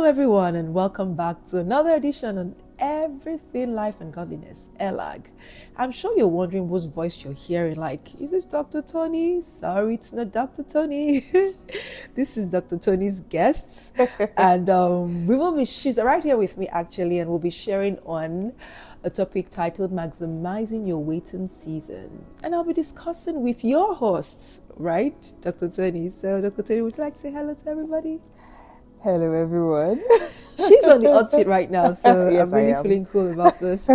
Hello everyone and welcome back to another edition on Everything Life and Godliness, ELAG. I'm sure you're wondering whose voice you're hearing, like, is this Dr. Toni? Sorry, it's not Dr. Toni. This is Dr. Toni's guests. And she's right here with me actually, and we'll be sharing on a topic titled Maximizing Your Waiting Season. And I'll be discussing with your hosts, right, Dr. Toni? So Dr. Toni, would you like to say hello to everybody? Hello, everyone. She's on the hot seat right now, so Yes, I'm really feeling cool about this.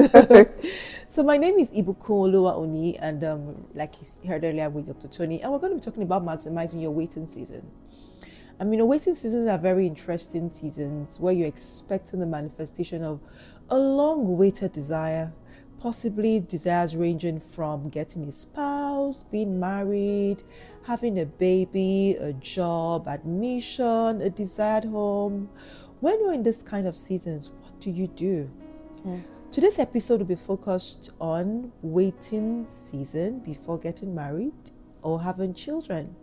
So my name is IbukunOluwa, and like you heard earlier, I'm with Dr. Toni, and we're going to be talking about maximizing your waiting season. I mean, waiting seasons are very interesting seasons where you're expecting the manifestation of a long-awaited desire, possibly desires ranging from getting a spouse, being married, having a baby, a job, admission, a desired home. When you're in this kind of seasons, what do you do? Today's episode will be focused on waiting season before getting married or having children.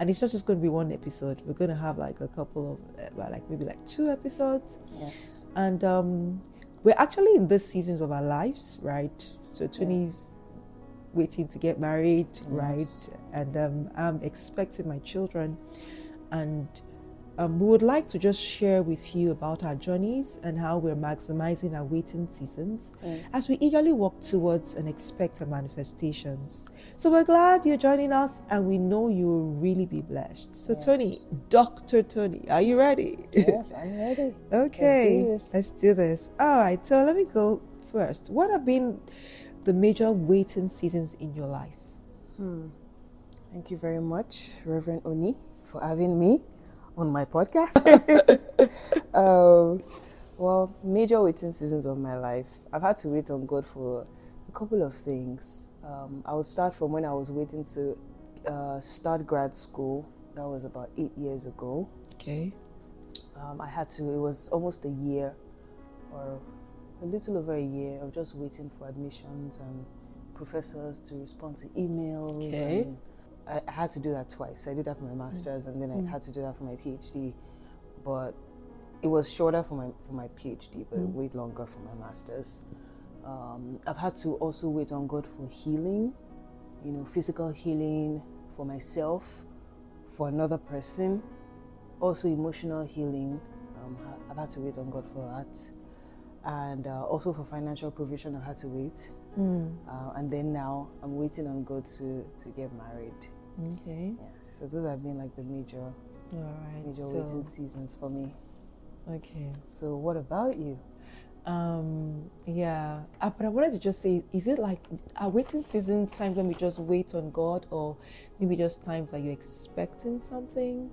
And it's not just going to be one episode. We're going to have like a couple of, maybe 2 episodes. Yes. And we're actually in these seasons of our lives, right? So Toni's waiting to get married, right? And I'm expecting my children. And we would like to just share with you about our journeys and how we're maximizing our waiting seasons as we eagerly walk towards and expect our manifestations. So we're glad you're joining us, and we know you will really be blessed. So Toni, Dr. Toni, are you ready? Yes, I'm ready. Okay, let's do this. All right, so let me go first. What have been the major waiting seasons in your life? Thank you very much, Reverend Oni, for having me on my podcast. Well, major waiting seasons of my life. I've had to wait on God for a couple of things. I would start from when I was waiting to start grad school. That was about 8 years ago. Okay. It was almost a year, or a little over a year, of just waiting for admissions and professors to respond to emails. Okay. And I had to do that twice. I did that for my master's, and then I had to do that for my PhD. But it was shorter for my PhD, but way longer for my master's. I've had to also wait on God for healing, physical healing for myself, for another person, also emotional healing. I've had to wait on God for that. And also for financial provision, I've had to wait. And then now I'm waiting on God to get married. Okay. Yes. So those have been like the major waiting seasons for me. Okay. So what about you? But I wanted to just say, is it like a waiting season times when we just wait on God, or maybe just times that you're expecting something?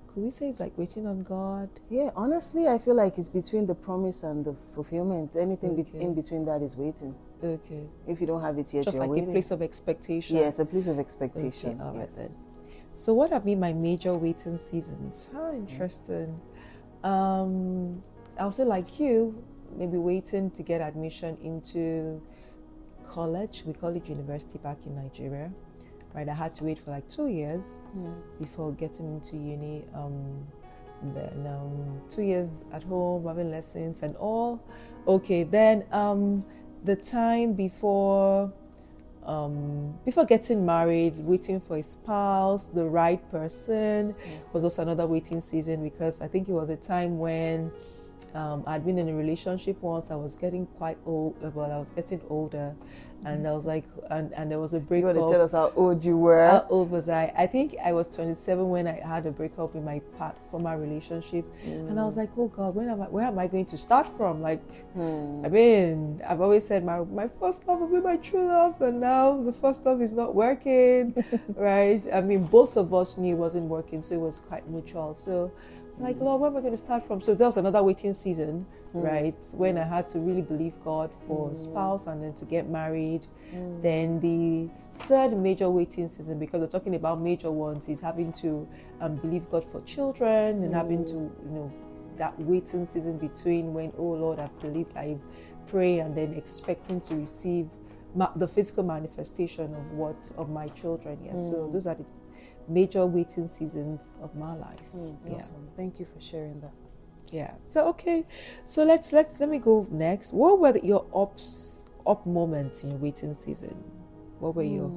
Could we say it's like waiting on God? Yeah, honestly, I feel like it's between the promise and the fulfillment. Anything in between that is waiting. Okay. If you don't have it yet, just you're like waiting. a place of expectation. Yes, a place of expectation. Okay, all right yes. then. So what have been my major waiting seasons? How interesting. I'll say like you, maybe waiting to get admission into college. We call it university back in Nigeria. Right, I had to wait for like 2 years before getting into uni. Then 2 years at home, having lessons and all. Okay, then the time before getting married, waiting for a spouse, the right person, was also another waiting season, because I think it was a time when I'd been in a relationship once. I was getting quite old. Well, I was getting older, and I was like, and there was a breakup. Do you want to tell us how old you were? How old was I? I think I was 27 when I had a breakup in my former relationship, and I was like, oh God, where am I going to start from? Like, I mean, I've always said my first love will be my true love, and now the first love is not working, right? I mean, both of us knew it wasn't working, so it was quite mutual. So, like, Lord, where am I going to start from? So there was another waiting season, right? When I had to really believe God for a spouse and then to get married. Then the third major waiting season, because we're talking about major ones, is having to believe God for children, and having to, that waiting season between when, oh Lord, I've believed, I've prayed, and then expecting to receive the physical manifestation of my children. Yes. So those are the major waiting seasons of my life. Awesome. Thank you for sharing that. Yeah. So okay. So let me go next. What were your up moments in your waiting season? What were your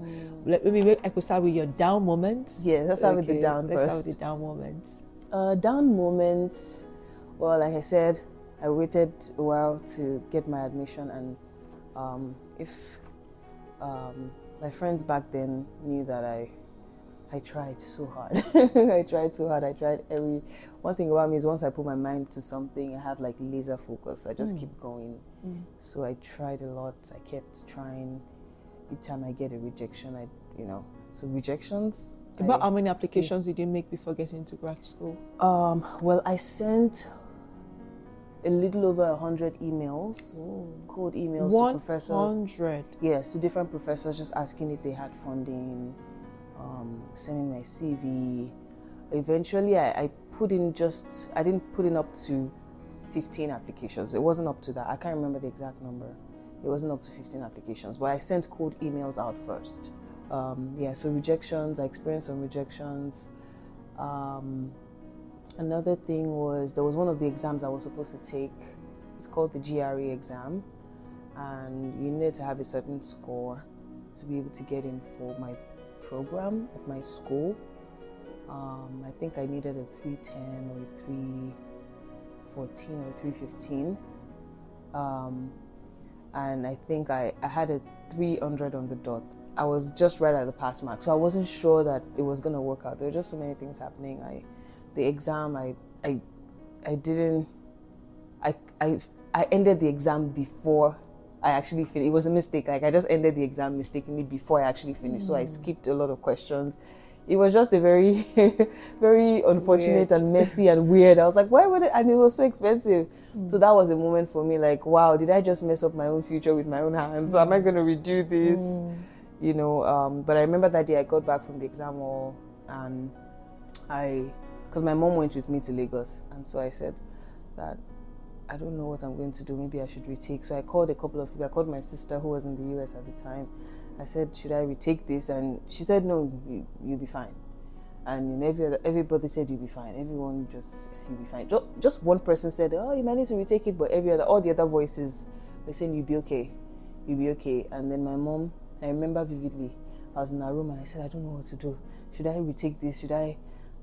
maybe I could start with your down moments. Yeah, let's start with the down Let's first. start with the down moments. Down moments. Well, like I said, I waited a while to get my admission, and my friends back then knew that I tried so hard. I tried so hard. One thing about me is once I put my mind to something, I have like laser focus. I just keep going. So I tried a lot. I kept trying. Each time I get a rejection, so rejections. About how many applications did you make before getting into grad school? Well, I sent a little over 100 emails, cold emails to professors. 100? Yes, to different professors, just asking if they had funding, sending my CV. Eventually, I didn't put in up to 15 applications. It wasn't up to that. I can't remember the exact number. It wasn't up to 15 applications, but I sent cold emails out first. So rejections, I experienced some rejections. Another thing was, there was one of the exams I was supposed to take. It's called the GRE exam, and you needed to have a certain score to be able to get in for my program at my school. I think I needed a 310 or a 314 or 315. And I think I had a 300 on the dot. I was just right at the pass mark, so I wasn't sure that it was going to work out. There were just so many things happening. The exam, I ended the exam before I actually finished. It was a mistake. Like, I just ended the exam mistakenly before I actually finished. So I skipped a lot of questions. It was just a very, very unfortunate and messy and weird. I was like, why would it? And it was so expensive. So that was a moment for me, like, wow, did I just mess up my own future with my own hands? Am I going to redo this? But I remember that day I got back from the exam hall, and because my mom went with me to Lagos, and so I said that I don't know what I'm going to do. Maybe I should retake. So I called a couple of people. I called my sister who was in the US at the time. I said, should I retake this? And she said, no, you'll be fine. And everybody said, you'll be fine. Everyone you'll be fine. Just one person said, oh, you might need to retake it. But all the other voices were saying, you'll be okay. You'll be okay. And then my mom, I remember vividly, I was in her room and I said, I don't know what to do. Should I retake this? Should I?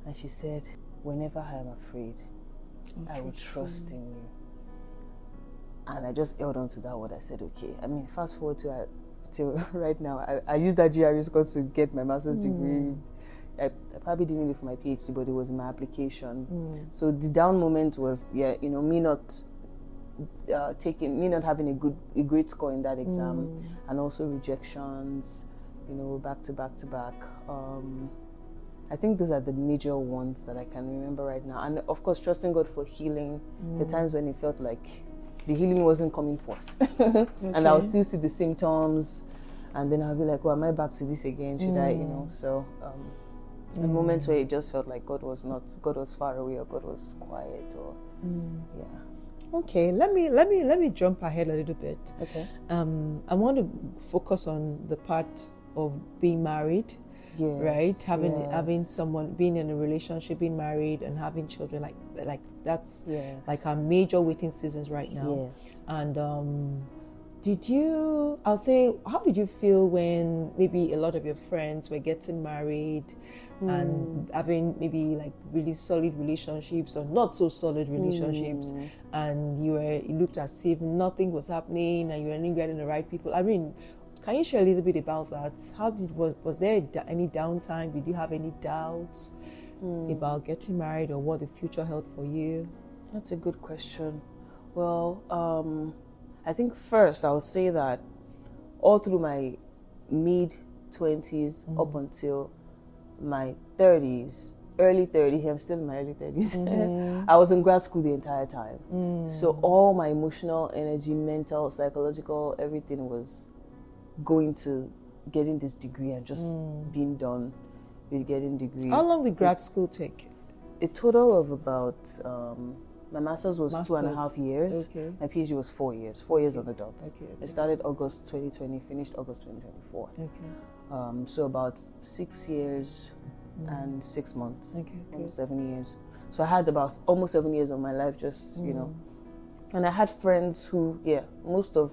And she said, whenever I am afraid, I will trust in you. And I just held on to that word. I said, okay. I mean, fast forward till right now, I used that GRE score to get my master's degree. I probably didn't need it for my PhD, but it was in my application. So the down moment was, me not having a great score in that exam, and also rejections, back to back to back. I think those are the major ones that I can remember right now. And of course, trusting God for healing. The times when it felt like the healing wasn't coming forth. And I'll still see the symptoms, and then I'll be like, am I back to this again? Should I, the moments where it just felt like God was far away, or God was quiet, or Okay, let me jump ahead a little bit. Okay. I want to focus on the part of being married. Yes, right, having someone, being in a relationship, being married, and having children, like that's like our major waiting seasons right now. Yes. And how did you feel when maybe a lot of your friends were getting married and having maybe like really solid relationships or not so solid relationships, and it looked as if nothing was happening and you weren't getting the right people? I mean, can you share a little bit about that? Was there any downtime? Did you have any doubts about getting married, or what the future held for you? That's a good question. Well, I think first I would say that all through my mid-20s up until my 30s, early 30s, I'm still in my early 30s, I was in grad school the entire time. So all my emotional energy, mental, psychological, everything was going to getting this degree and just being done with getting degrees. How long did grad school take? A total of about, my master's was 2.5 years. Okay. My PhD was 4 years, 4 years on the dot. Okay. I started August 2020, finished August 2024. Okay. So about 6 years and 6 months, Okay. almost 7 years. So I had about almost 7 years of my life just, you know. And I had friends who, most of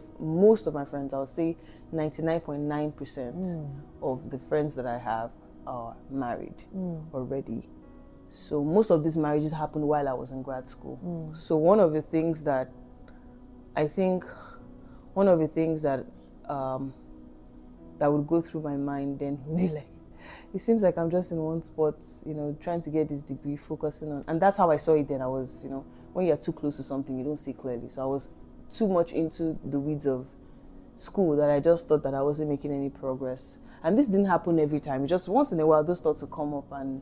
my friends, I'll say 99.9% of the friends that I have are married already. So most of these marriages happened while I was in grad school. So one of the things that that would go through my mind then would be like, it seems like I'm just in one spot, you know, trying to get this degree, focusing on, and that's how I saw it then. I was, you know, when you're too close to something, you don't see clearly. So I was too much into the weeds of school that I just thought that I wasn't making any progress. And this didn't happen every time. Just once in a while, those thoughts would come up, and,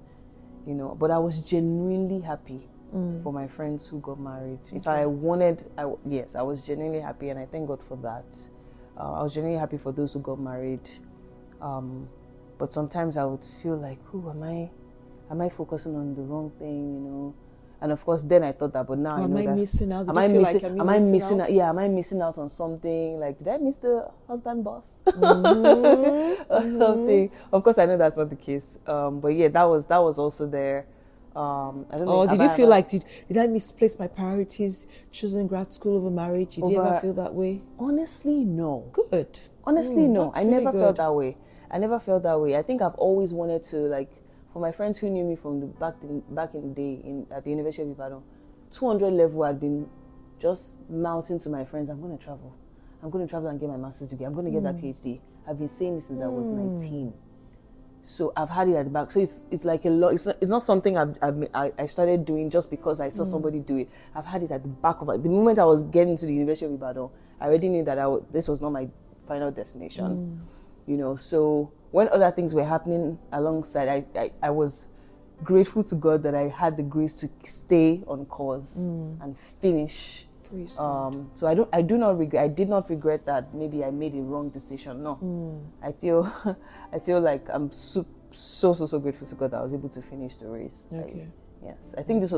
you know, but I was genuinely happy for my friends who got married. If I wanted, yes, I was genuinely happy, and I thank God for that. I was genuinely happy for those who got married. But sometimes I would feel like, am I focusing on the wrong thing, you know? And of course, then I thought that, but now I know that. Am I missing out? Am I missing out on something? Like, did I miss the husband boss? Or something. Of course, I know that's not the case. But yeah, that was also there. I don't know. Did you feel like, did I misplace my priorities choosing grad school over marriage? Did you ever feel that way? Honestly, no. Good. Honestly, no. I never felt that way. I think I've always wanted to, like, for my friends who knew me from the back in the day at the University of Ibadan, 200 level, I'd been just mounting to my friends, I'm going to travel and get my master's degree. I'm going to get that PhD. I've been saying this since I was 19. So I've had it at the back. So it's like it's not something I started doing just because I saw somebody do it. I've had it at the back of it. The moment I was getting to the University of Ibadan, I already knew that this was not my final destination. You know, so when other things were happening alongside, I was grateful to God that I had the grace to stay on course and finish. So I did not regret that maybe I made a wrong decision. No. I feel like I'm so grateful to God that I was able to finish the race. Okay. Yes. I think it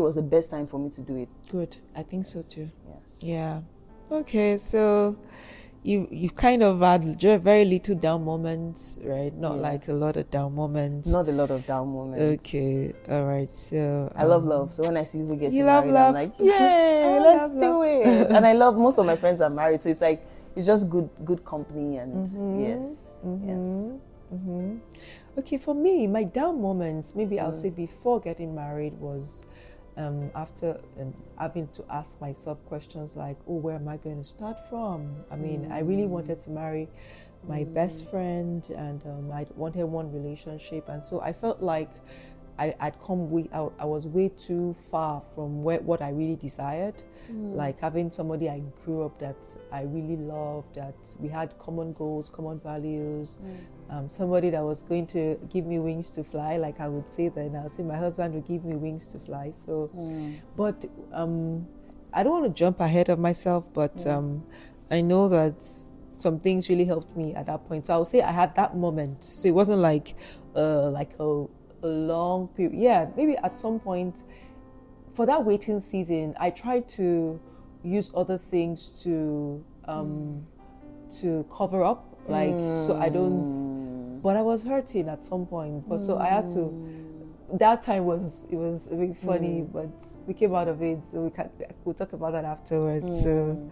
was the best time for me to do it. Good. I think so too. Yes. Yeah. Okay, so you kind of had very little down moments, right? Not like a lot of down moments. Not a lot of down moments. Okay, all right. So I love love. So when I see people getting married, I'm like, yay, let's do it. And I love, most of my friends are married, so it's like it's just good company, and yes. Okay, for me, my down moments, maybe I'll say before getting married, was after having to ask myself questions like, where am I going to start from? I mean, I really wanted to marry my best friend, and I wanted one relationship, and so I felt like I was way too far from what I really desired. Like having somebody I grew up that I really loved, that we had common goals, common values, somebody that was going to give me wings to fly, like I would say then. I'll say my husband would give me wings to fly. So, but I don't want to jump ahead of myself, but I know that some things really helped me at that point. So I would say I had that moment. So it wasn't like a long period. Yeah, maybe at some point for that waiting season, I tried to use other things to cover up, like so I don't. But I was hurting at some point, but so I had to. That time it was a bit funny, but we came out of it, so we'll talk about that afterwards. So,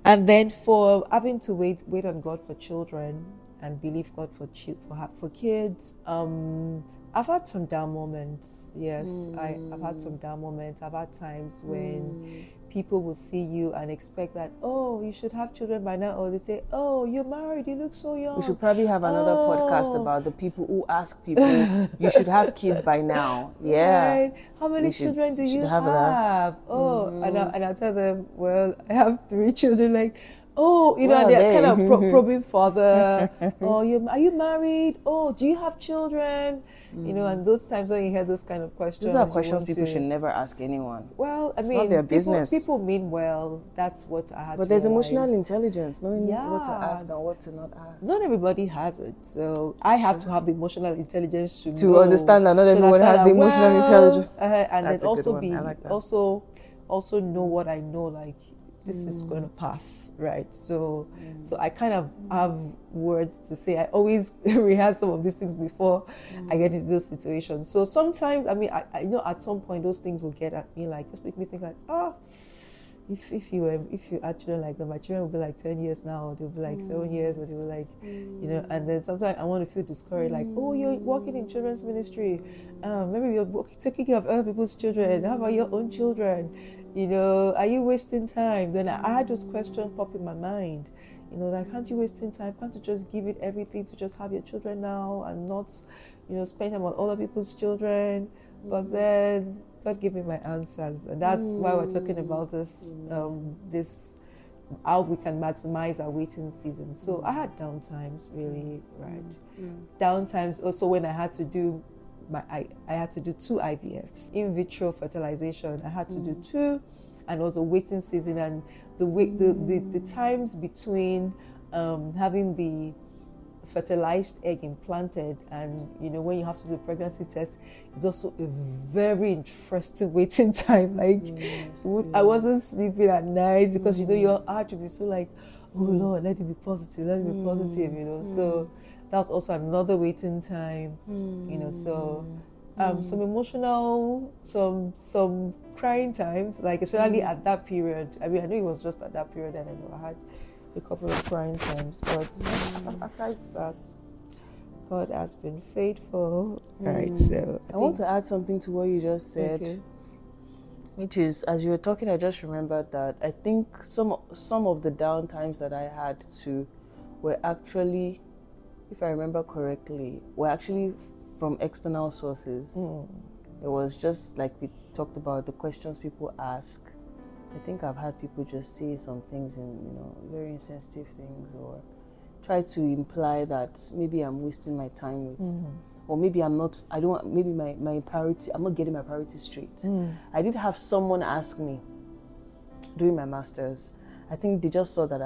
and then for having to wait on God for children and believe God for kids. I've had some down moments. Yes, I've had some down moments. I've had times when people will see you and expect that, you should have children by now, or they say, you're married, you look so young. We should probably have another podcast about the people who ask people, you should have kids by now. Yeah. Right. How many children do you have? And I tell them, well, I have 3 children. Like, and they're kind of probing further. Are you married? Do you have children? And those times when you hear those kind of questions. Those are questions people should never ask anyone. Well, I mean, it's not their business. People mean well. That's what I had But there's emotional intelligence, knowing what to ask and what to not ask. Not everybody has it. So I have to have the emotional intelligence to understand that not everyone has the emotional intelligence. And then also also know what I know, like this is going to pass, right? So I kind of have words to say. I always rehearse some of these things before I get into those situations. So sometimes, I mean, I know at some point those things will get at me, like, just make me think like, if you had children like that, my children will be like 10 years now, or they'll be like 7 years, or they will like, you know. And then sometimes I want to feel discouraged, like, oh, you're working in children's ministry, maybe you're taking care of other people's children. How about your own children? You know, are you wasting time? Then I had those questions pop in my mind. You know, like, can't you wasting time? Can't you just give it everything to just have your children now and not, you know, spend time on other people's children? But then God gave me my answers, and that's why we're talking about this, this how we can maximize our waiting season. So I had downtimes, really, right? Downtimes also when I had to do I had to do 2 IVFs, in vitro fertilization. I had to do 2, and it was a waiting season, and the times between having the fertilized egg implanted and, you know, when you have to do a pregnancy test, is also a very interesting waiting time. Like, I wasn't sleeping at night because, you know, your heart would be so like, oh Lord, let it be positive, let it be positive, you know. So that was also another waiting time, you know. So some emotional, some crying times, like especially at that period. I mean, I know it was just at that period, and I know I had a couple of crying times, but aside that, God has been faithful. Right. So I want to add something to what you just said, which is, as you were talking, I just remembered that I think some of the down times that I had too were actually, if I remember correctly, were actually from external sources. It was just like we talked about, the questions people ask. I think I've had people just say some things, and, you know, very insensitive things, or try to imply that maybe I'm wasting my time with, or maybe I'm not. I don't. Maybe my priority. I'm not getting my priorities straight. I did have someone ask me during my masters. I think they just saw that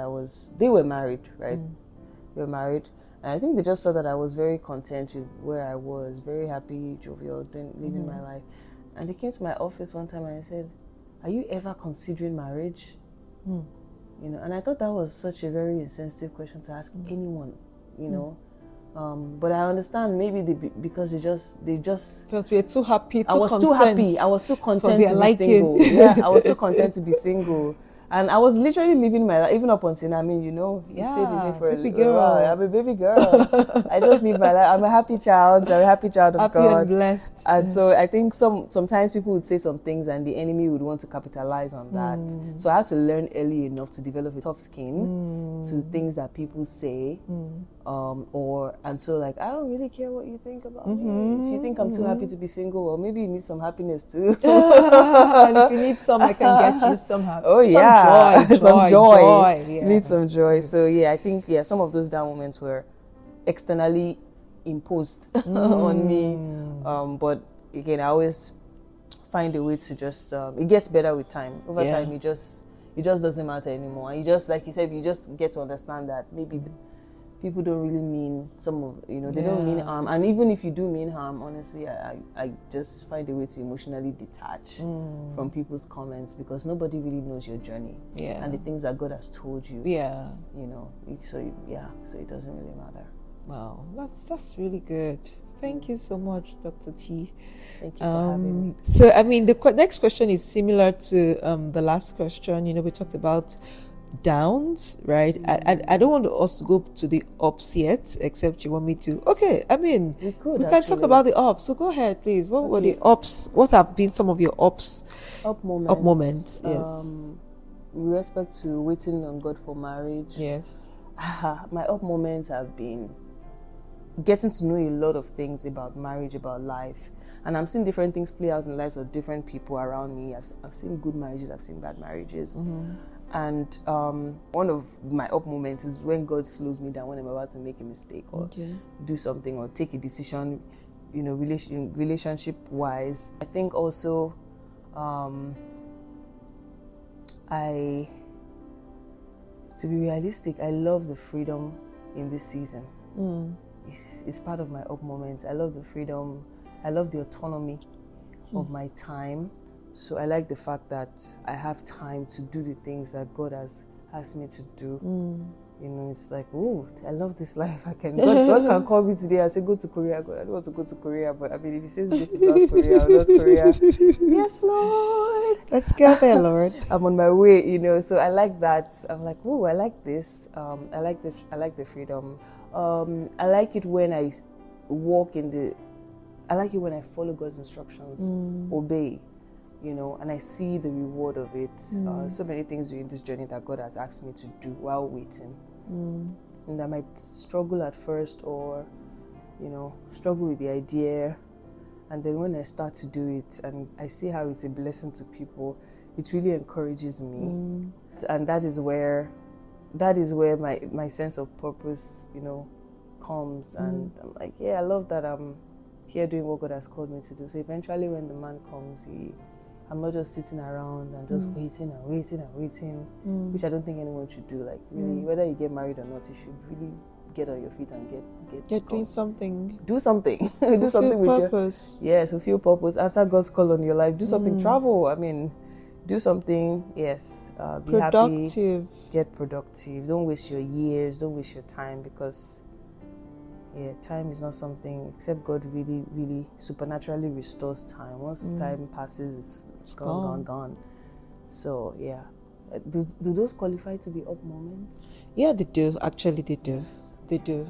they were married, right? They were married, and I think they just saw that I was very content with where I was, very happy, jovial, living my life. And they came to my office one time and I said, "Are you ever considering marriage?" You know, and I thought that was such a very insensitive question to ask anyone, you know. But I understand maybe because they just felt we were too happy. I was too happy. I was too content to be single. Yeah, I was too content to be single. And I was literally living my life, even up until now. I mean, you know, you stayed with me for a little while. I'm a baby girl. I just live my life. I'm a happy child. I'm a happy child of God. Happy and blessed. And so I think sometimes people would say some things and the enemy would want to capitalize on that. So I had to learn early enough to develop a tough skin to things that people say. And so, like, I don't really care what you think about me. If you think I'm too happy to be single, well, maybe you need some happiness too. And if you need some, I can get you some happiness. Oh yeah. Some joy. Yeah. Need some joy. So yeah, I think some of those down moments were externally imposed on me. But again, I always find a way to just it gets better with time. Over time, it just doesn't matter anymore. And you just, like you said, you just get to understand that maybe people don't really mean they don't mean harm. And even if you do mean harm, honestly, I just find a way to emotionally detach from people's comments, because nobody really knows your journey and the things that God has told you. Yeah. You know, so it doesn't really matter. Wow, that's really good. Thank you so much, Dr. T. Thank you for having me. So, I mean, the next question is similar to the last question. You know, we talked about downs, right? I don't want us to go to the ups yet, except you want me to. Okay, I mean, we can talk about the ups. So go ahead, please. What were the ups? What have been some of your up moments? Yes. With respect to waiting on God for marriage. Yes. My up moments have been getting to know a lot of things about marriage, about life. And I'm seeing different things play out in the lives of different people around me. I've seen good marriages, I've seen bad marriages. And one of my up moments is when God slows me down when I'm about to make a mistake or do something or take a decision, you know, relationship-wise. I think also to be realistic, I love the freedom in this season. It's part of my up moments. I love the freedom. I love the autonomy of my time. So I like the fact that I have time to do the things that God has asked me to do. You know, it's like, oh, I love this life. God can call me today and say, go to Korea. God, I don't want to go to Korea, but I mean, if he says go to South Korea or North Korea, yes, Lord. Let's go there, Lord. I'm on my way, you know. So I like that. I'm like, oh, I like this. I like the freedom. I like it when I I like it when I follow God's instructions, obey, you know, and I see the reward of it. So many things in this journey that God has asked me to do while waiting. And I might struggle at first, or, you know, struggle with the idea. And then when I start to do it and I see how it's a blessing to people, it really encourages me. And that is where my sense of purpose, you know, comes. And I'm like, yeah, I love that I'm here doing what God has called me to do. So eventually when the man comes, I'm not just sitting around and just waiting, which I don't think anyone should do. Like, really, whether you get married or not, you should really get on your feet and get doing something. Do something. Do something with purpose. Fulfill purpose. Answer God's call on your life. Do something. Travel. I mean, do something. Yes. Be productive. Happy. Get productive. Don't waste your years. Don't waste your time, because time is not something, except God really, really supernaturally restores time. Once time passes, it's gone. So, yeah. Do those qualify to be up moments? Yeah, they do. Actually, they do. They do.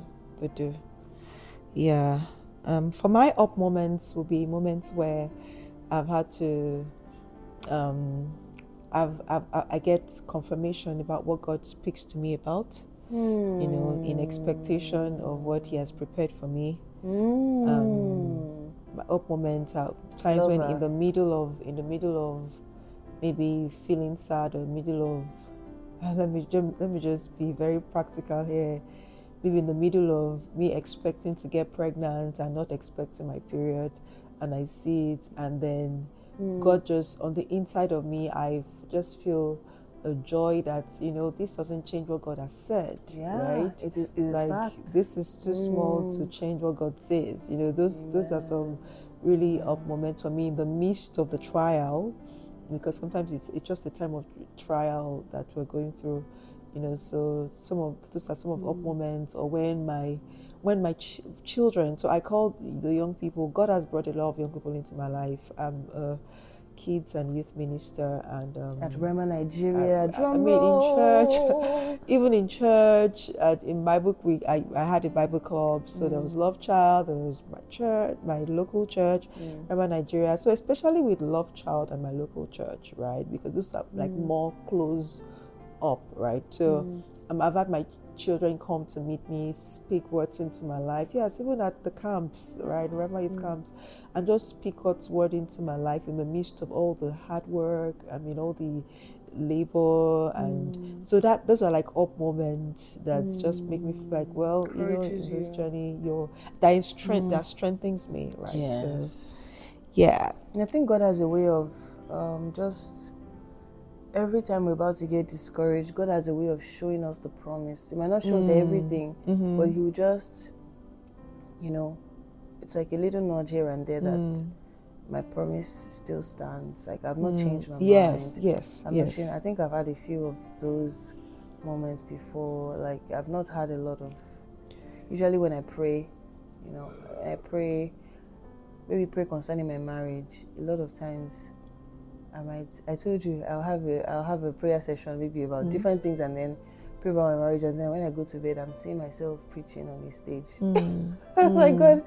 Yeah. For my up moments will be moments where I've had to, I get confirmation about what God speaks to me about. You know, in expectation of what He has prepared for me. My up moments are times when in the middle of maybe feeling sad, or middle of let me just be very practical here. Maybe in the middle of me expecting to get pregnant and not expecting my period, and I see it, and then God just on the inside of me, I just feel a joy that, you know, this doesn't change what God has said, right? It is like facts. This is too small to change what God says. You know, those are some really up moments for me in the midst of the trial, because sometimes it's just a time of trial that we're going through, you know. So those are some of up moments, or when my children. So I call the young people. God has brought a lot of young people into my life. I'm a kids and youth minister, and at Rema, Nigeria. In church, in Bible week, I had a Bible club. So there was Love Child, there was my church, my local church, Rema, Nigeria. So especially with Love Child and my local church, right? Because those are like more close up, right? So I've had my children come to meet me, speak words into my life. Yes, even at the camps, right? Rema Youth camps. And just speak God's word into my life in the midst of all the hard work, I mean, all the labor. And so those are like up moments that just make me feel like, well, you know, in this journey, that strengthens me, right? Yes. So, yeah. I think God has a way of just every time we're about to get discouraged, God has a way of showing us the promise. He might not show us everything, but He will just, you know, it's like a little nudge here and there that my promise still stands. Like, I've not changed my mind. Yes. I think I've had a few of those moments before. Like, I've not had a lot of. Usually, when I pray, you know, maybe pray concerning my marriage. A lot of times, I told you I'll have a prayer session maybe about different things, and then pray about my marriage, and then when I go to bed, I'm seeing myself preaching on a stage. Like, God,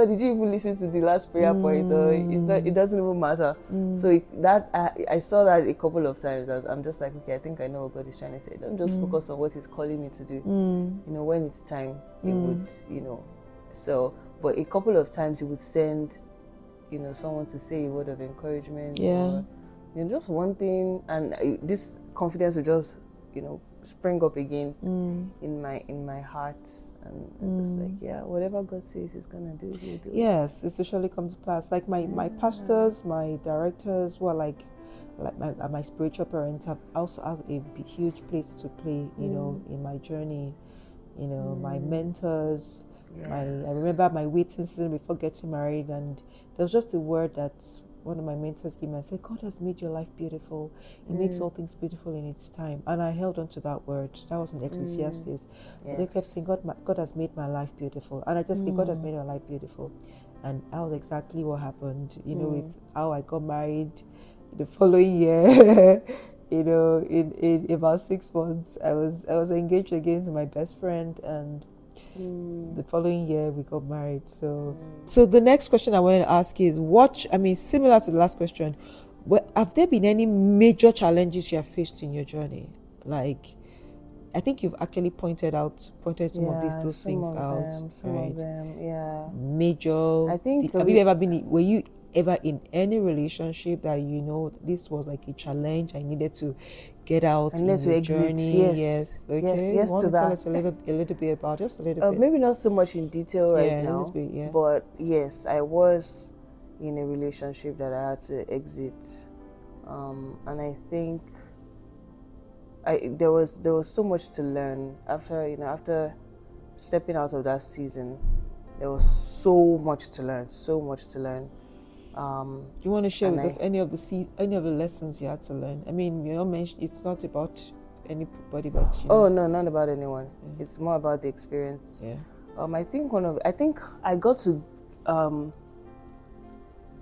did you even listen to the last prayer point? Or it doesn't even matter. So I saw that a couple of times. I'm just like, okay, I think I know what God is trying to say. Don't just focus on what He's calling me to do. You know, when it's time, He would, you know. So, but a couple of times He would send, you know, someone to say a word of encouragement. Or, you know, just one thing, and this confidence would just, you know, spring up again in my heart, and I'm just like, yeah, whatever God says He's gonna do, He'll do. Yes, it usually comes to pass. Like my pastors, my directors, were like my spiritual parents also have a huge place to play, you know, in my journey. You know, my mentors. I remember my waiting season before getting married, and there was just a word that one of my mentors gave me and said, God has made your life beautiful. He makes all things beautiful in its time. And I held on to that word. That was in Ecclesiastes. Yes. They kept saying, God has made my life beautiful. And I just said, God has made my life beautiful. And that was exactly what happened, with how I got married the following year. In about 6 months, I was engaged again to my best friend, and the following year we got married. So the next question I wanted to ask is, similar to the last question, have there been any major challenges you have faced in your journey? Like, I think you've actually pointed some of those things out. Some of them, yeah. Major. I think. Were you ever in any relationship that this was like a challenge I needed to get out in your journey? Yes. Okay. Yes Want to that. Tell us a little bit about, just a little bit. Maybe not so much in detail right now. A little bit, yeah. But yes, I was in a relationship that I had to exit, and I think there was so much to learn after stepping out of that season. There was so much to learn. You want to share with us any of the lessons you had to learn? I mean, it's not about anybody, but Oh no, not about anyone. Yeah. It's more about the experience. Yeah. I think I got to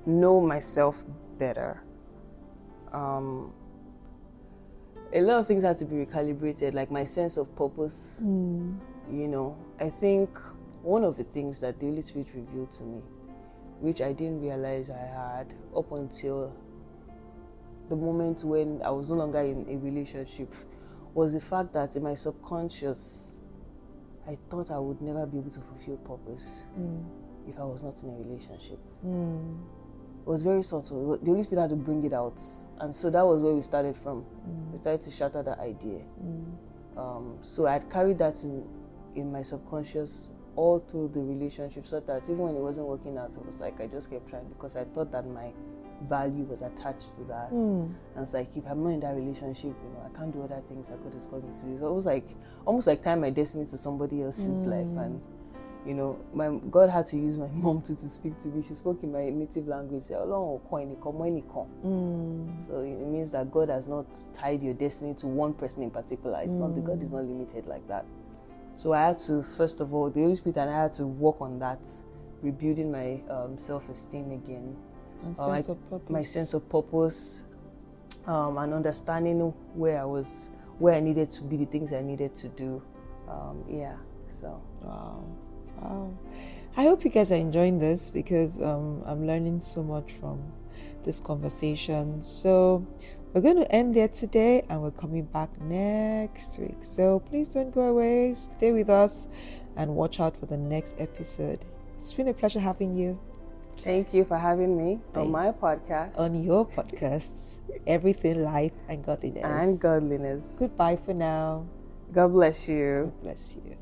know myself better. A lot of things had to be recalibrated, like my sense of purpose. I think one of the things that the Holy Spirit revealed to me, which I didn't realize I had up until the moment when I was no longer in a relationship, was the fact that in my subconscious, I thought I would never be able to fulfill purpose if I was not in a relationship. It was very subtle. The Holy Spirit had to bring it out. And so that was where we started from. We started to shatter that idea. So I had carried that in my subconscious all through the relationship, so that even when it wasn't working out, it was like I just kept trying, because I thought that my value was attached to that. And it's like, if I'm not in that relationship, I can't do other things that God has called me to do. So it was like almost like tying my destiny to somebody else's life. And God had to use my mom to speak to me. She spoke in my native language. So it means that God has not tied your destiny to one person in particular. It's not, God is not limited like that. So I had to, first of all, the Holy Spirit and I had to work on that, rebuilding my self-esteem again. And sense of purpose. My sense of purpose, and understanding where I needed to be, the things I needed to do. So. Wow. I hope you guys are enjoying this, because I'm learning so much from this conversation. So we're going to end there today, and we're coming back next week. So please don't go away. Stay with us and watch out for the next episode. It's been a pleasure having you. Thank you for having me on my podcast. On your podcasts, Everything Life and Godliness. And Godliness. Goodbye for now. God bless you. God bless you.